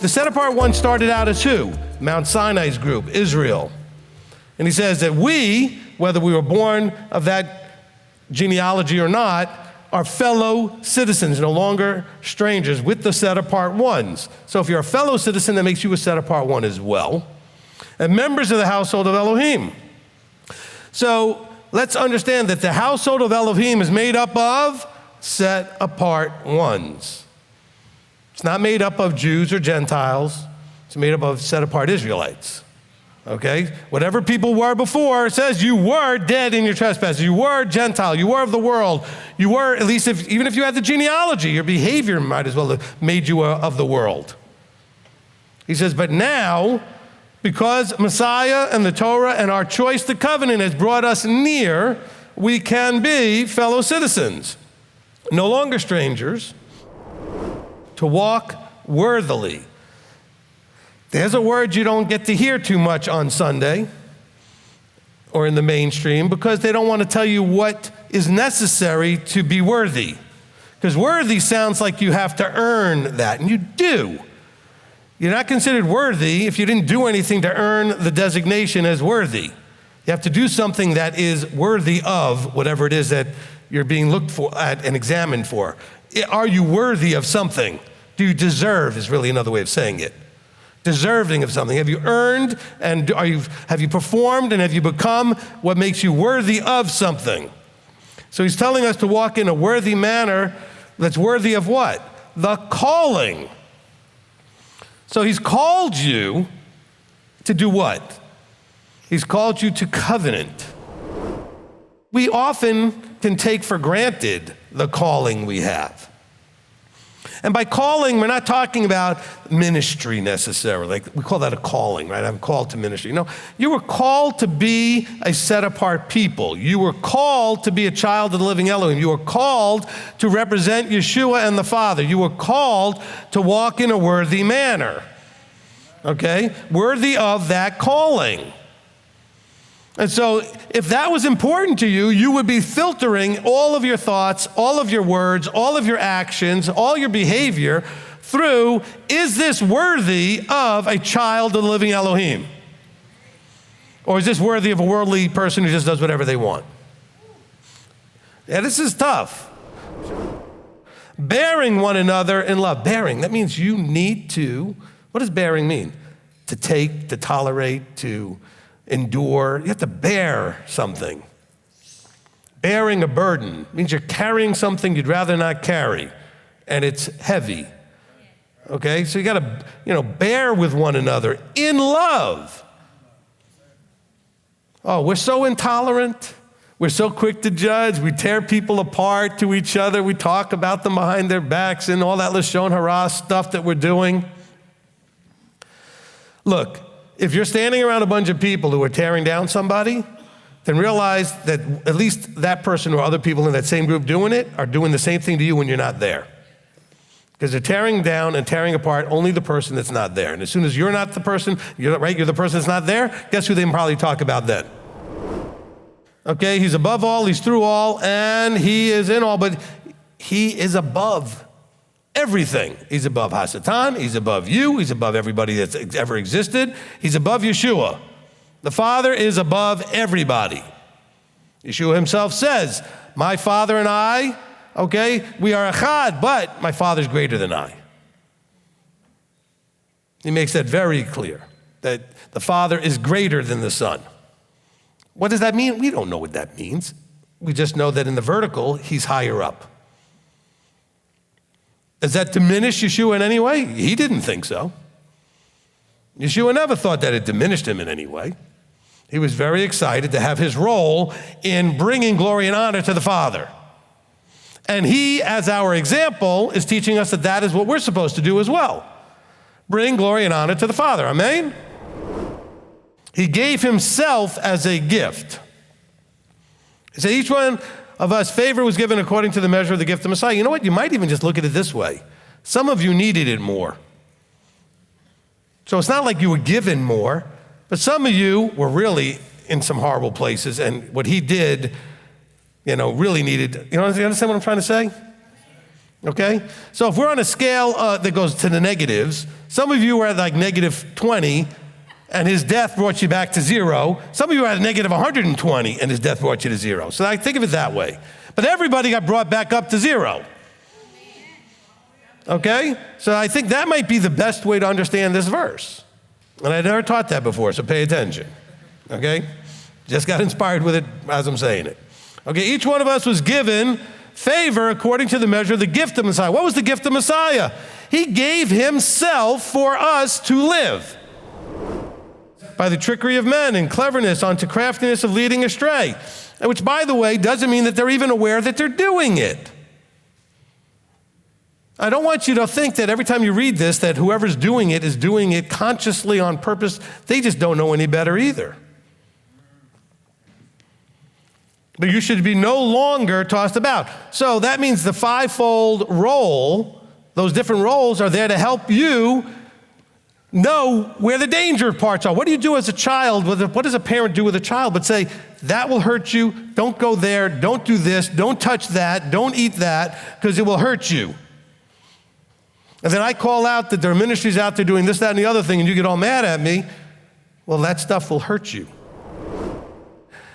the set-apart one started out as who? Mount Sinai's group, Israel. And he says that we, whether we were born of that genealogy or not, are fellow citizens, no longer strangers, with the set-apart ones. So if you're a fellow citizen, that makes you a set-apart one as well. And members of the household of Elohim. So let's understand that the household of Elohim is made up of set-apart ones. It's not made up of Jews or Gentiles. It's made up of set-apart Israelites. Okay? Whatever people were before, it says you were dead in your trespasses. You were Gentile. You were of the world. You were, at least even if you had the genealogy, your behavior might as well have made you of the world. He says, but now, because Messiah and the Torah and our choice, the covenant, has brought us near, we can be fellow citizens, no longer strangers, to walk worthily. There's a word you don't get to hear too much on Sunday or in the mainstream because they don't want to tell you what is necessary to be worthy. Because worthy sounds like you have to earn that, and you do. You're not considered worthy if you didn't do anything to earn the designation as worthy. You have to do something that is worthy of whatever it is that you're being looked for at and examined for. Are you worthy of something? Do you deserve is really another way of saying it. Deserving of something. Have you earned and have you performed and have you become what makes you worthy of something? So he's telling us to walk in a worthy manner that's worthy of what? The calling. So he's called you to do what? He's called you to covenant. We often can take for granted the calling we have. And by calling, we're not talking about ministry necessarily. Like we call that a calling, right? I'm called to ministry. No, you were called to be a set-apart people. You were called to be a child of the living Elohim. You were called to represent Yeshua and the Father. You were called to walk in a worthy manner, okay? Worthy of that calling. And so if that was important to you, you would be filtering all of your thoughts, all of your words, all of your actions, all your behavior through, is this worthy of a child of the living Elohim? Or is this worthy of a worldly person who just does whatever they want? Yeah, this is tough. Bearing one another in love. Bearing, that means you need to, what does bearing mean? To take, to tolerate, to endure. You have to bear something. Bearing a burden means you're carrying something you'd rather not carry, and it's heavy. Okay, so you got to, bear with one another in love. Oh, we're so intolerant. We're so quick to judge. We tear people apart to each other. We talk about them behind their backs and all that lashon hara stuff that we're doing. Look, if you're standing around a bunch of people who are tearing down somebody, then realize that at least that person or other people in that same group doing it are doing the same thing to you when you're not there. Because they're tearing down and tearing apart only the person that's not there. And as soon as you're not the person, you're the person that's not there, guess who they probably talk about then? Okay, he's above all, he's through all, and he is in all, but he is above everything. He's above Hasatan, he's above you, he's above everybody that's ever existed, he's above Yeshua. The Father is above everybody. Yeshua himself says, my Father and I, okay, we are echad, but my Father's greater than I. He makes that very clear, that the Father is greater than the Son. What does that mean? We don't know what that means. We just know that in the vertical, he's higher up. Does that diminish Yeshua in any way? He didn't think so. Yeshua never thought that it diminished him in any way. He was very excited to have his role in bringing glory and honor to the Father. And he, as our example, is teaching us that that is what we're supposed to do as well. Bring glory and honor to the Father. Amen? He gave himself as a gift. He said each one of us, favor was given according to the measure of the gift of Messiah. You know what? You might even just look at it this way. Some of you needed it more. So it's not like you were given more, but some of you were really in some horrible places, and what he did, really needed, you understand what I'm trying to say? Okay? So if we're on a scale that goes to the negatives, some of you are at like negative 20, and his death brought you back to 0. Some of you are at negative 120, and his death brought you to 0. So I think of it that way. But everybody got brought back up to 0. Okay? So I think that might be the best way to understand this verse. And I never taught that before, so pay attention. Okay? Just got inspired with it as I'm saying it. Okay, each one of us was given favor according to the measure of the gift of Messiah. What was the gift of Messiah? He gave himself for us to live by the trickery of men and cleverness unto craftiness of leading astray, which, by the way, doesn't mean that they're even aware that they're doing it. I don't want you to think that every time you read this that whoever's doing it is doing it consciously on purpose. They just don't know any better either. But you should be no longer tossed about. So that means the fivefold role, those different roles are there to help you know where the danger parts are. What do you do as a child? What does a parent do with a child? But say, that will hurt you. Don't go there. Don't do this. Don't touch that. Don't eat that, because it will hurt you. And then I call out that there are ministries out there doing this, that, and the other thing, and you get all mad at me. Well, that stuff will hurt you.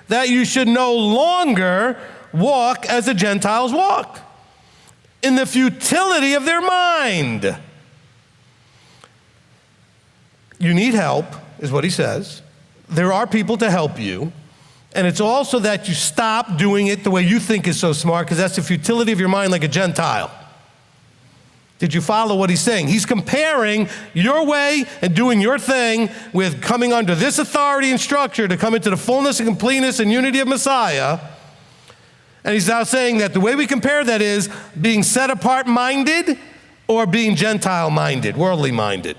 That you should no longer walk as the Gentiles walk, in the futility of their mind. You need help, is what he says. There are people to help you. And it's also that you stop doing it the way you think is so smart, because that's the futility of your mind, like a Gentile. Did you follow what he's saying? He's comparing your way and doing your thing with coming under this authority and structure to come into the fullness and completeness and unity of Messiah. And he's now saying that the way we compare that is being set apart minded or being Gentile minded, worldly minded.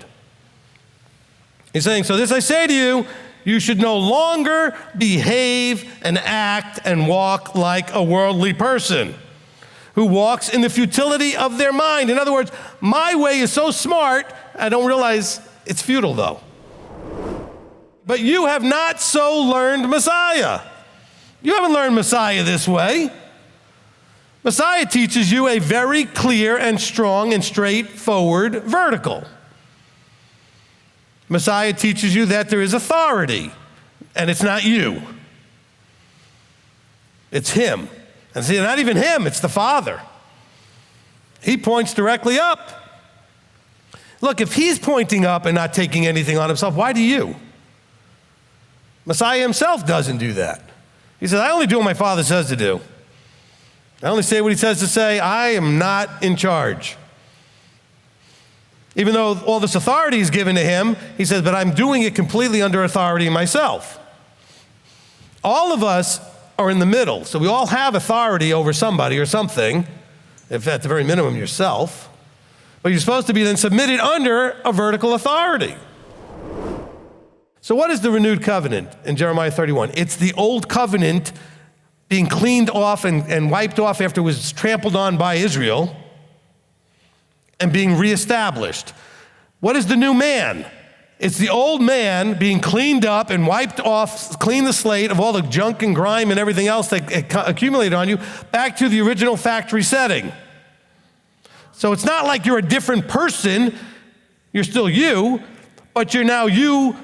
He's saying, so this I say to you, you should no longer behave and act and walk like a worldly person who walks in the futility of their mind. In other words, my way is so smart, I don't realize it's futile though. But you have not so learned Messiah. You haven't learned Messiah this way. Messiah teaches you a very clear and strong and straightforward vertical. Messiah teaches you that there is authority, and it's not you. It's him. And see, not even him, it's the Father. He points directly up. Look, if he's pointing up and not taking anything on himself, why do you? Messiah himself doesn't do that. He says, I only do what my Father says to do. I only say what he says to say. I am not in charge. Even though all this authority is given to him, he says, but I'm doing it completely under authority myself. All of us are in the middle. So we all have authority over somebody or something, if at the very minimum yourself. But you're supposed to be then submitted under a vertical authority. So what is the renewed covenant in Jeremiah 31? It's the old covenant being cleaned off and wiped off after it was trampled on by Israel and being reestablished. What is the new man? It's the old man being cleaned up and wiped off, clean the slate of all the junk and grime and everything else that accumulated on you, back to the original factory setting. So it's not like you're a different person. You're still you, but you're now you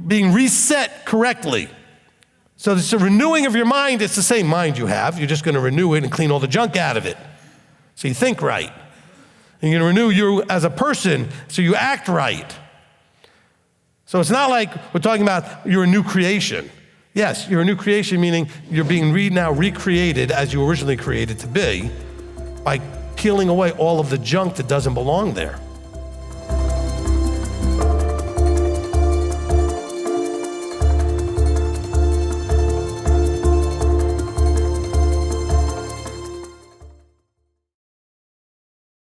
being reset correctly. So it's a renewing of your mind. It's the same mind you have. You're just going to renew it and clean all the junk out of it. So you think right. And you're going to renew you as a person so you act right. So it's not like we're talking about you're a new creation. Yes, you're a new creation, meaning you're being now recreated as you originally created to be by peeling away all of the junk that doesn't belong there.